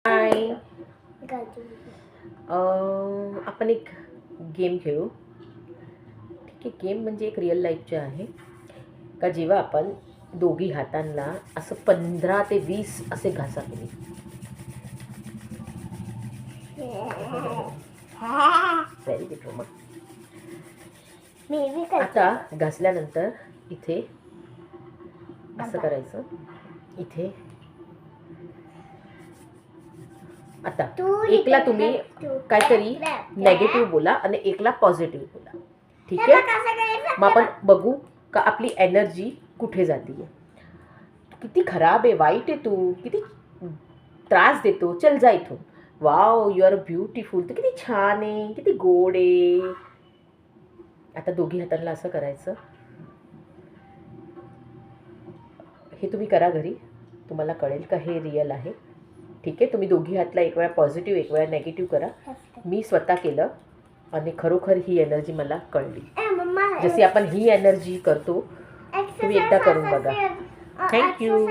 हाय. आपण एक गेम खेळू. ठीक आहे. गेम म्हणजे एक रिअल लाईफचे आहे का जेव्हा आपण दोघी हातांना असं 15 ते 20 असे घासा तुम्ही. व्हेरी गुड रोमा. आता घासल्यानंतर इथे असं करायचं. इथे आता एकला तुम्ही काहीतरी नेगेटिव्ह बोला आणि एकला पॉझिटिव्ह बोला. ठीक आहे. मग आपण बघू का आपली एनर्जी कुठे जाते. किती खराब आहे, वाईट आहे, तू किती त्रास देतो, चल जा इथून. वाव, यू आर ब्युटिफुल, तू किती छान आहे, किती गोड आहे. आता दोघी हातांना असं करायचं. हे तुम्ही करा घरी, तुम्हाला कळेल का हे रिअल आहे. ठीक आहे. तुम्ही दोघी हातला एक वेळा पॉझिटिव्ह एक वेळा नेगेटिव्ह करा. मी स्वतः केलं आणि खरोखर ही एनर्जी मला कळली. जशी आपण ही एनर्जी करतो तुम्ही एकदा करून बघा. थँक्यू.